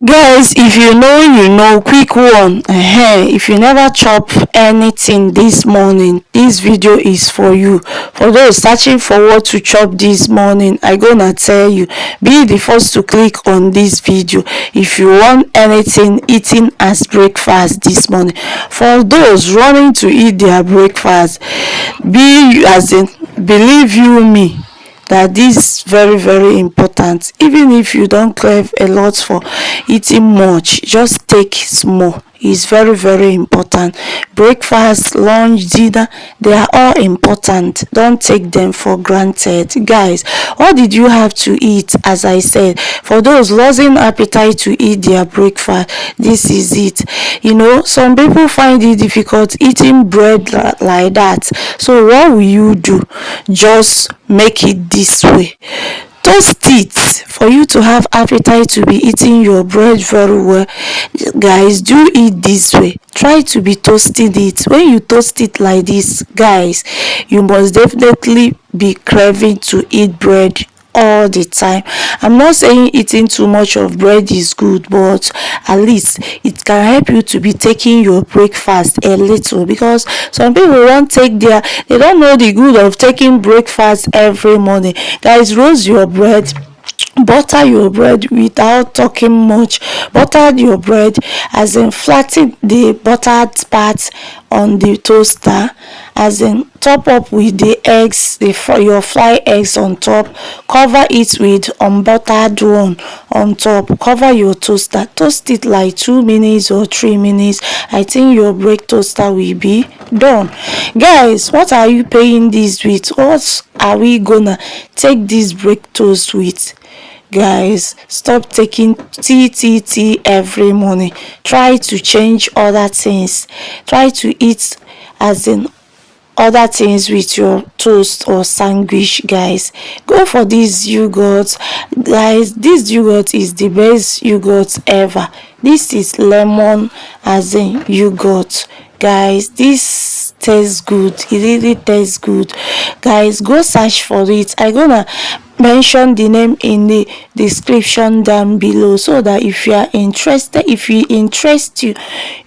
Guys, if you know, quick one. If you never chop anything this morning, this video is for you. For those searching for what to chop this morning, I gonna tell you, be the first to click on this video if you want anything eating as breakfast this morning. For those running to eat their breakfast, believe you me, that this very important. Even if you don't crave a lot for eating much, just take small. It's very important. Breakfast, lunch, dinner, they are all important. Don't take them for granted. Guys, what did you have to eat? As I said, for those losing appetite to eat their breakfast, this is it. Some people find it difficult eating bread like that. So what will you do? Just make it this way. Toast it for you to have appetite to be eating your bread very well. Guys, do it this way. Try to be toasting it. When you toast it like this, guys, you must definitely be craving to eat bread all the time. I'm not saying eating too much of bread is good, but at least it can help you to be taking your breakfast a little, because some people they don't know the good of taking breakfast every morning. Guys, roast your bread, butter your bread without talking much. Butter your bread, as in flatten the buttered part on the toaster, as in top up with the eggs, your fry eggs on top. Cover it with unbuttered one on top. Cover your toaster. Toast it like 2 minutes or 3 minutes. I think your bread toaster will be done. Guys, what are you paying this with? What are we gonna take this bread toast with? Guys, stop taking tea every morning. Try to change other things. Try to eat as in other things with your toast or sandwich. Guys, go for this yogurt. Guys, this yogurt is the best yogurt ever. This is lemon as in yogurt. Guys, this tastes good. It really tastes good. Guys, go search for it. I gonna mention the name in the description down below, so that if you are interested, if it interests you,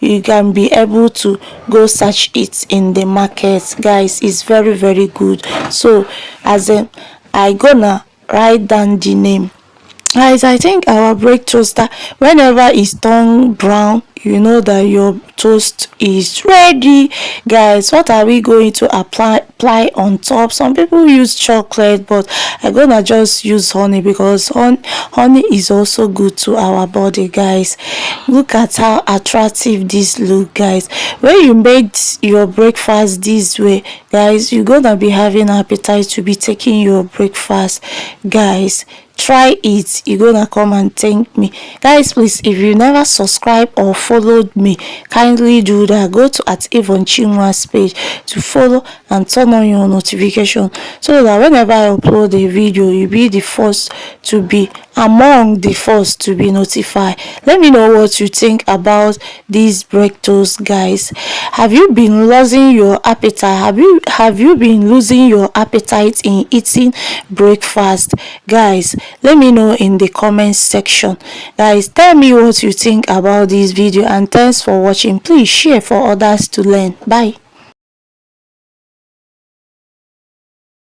you can be able to go search it in the market. Guys, it's very good. So I gonna write down the name. Guys, I think our bread toaster, whenever it's turned brown, you know that your toast is ready. Guys, what are we going to apply on top? Some people use chocolate, but I'm gonna just use honey, because honey is also good to our body. Guys, look at how attractive this look. Guys, when you made your breakfast this way, guys, you're gonna be having appetite to be taking your breakfast. Guys, try it. You're gonna come and thank me. Guys, please, if you never subscribe or followed me, kindly do that. Go to @Chinwa's page to follow and turn on your notification, so that whenever I upload a video, you'll be the first to be among the first to be notified. Let me know what you think about these bread toast. Guys, have you been losing your appetite? Have you been losing your appetite in eating breakfast? Guys, let me know in the comment section. Guys, tell me what you think about this video, and thanks for watching. Please share for others to learn. Bye.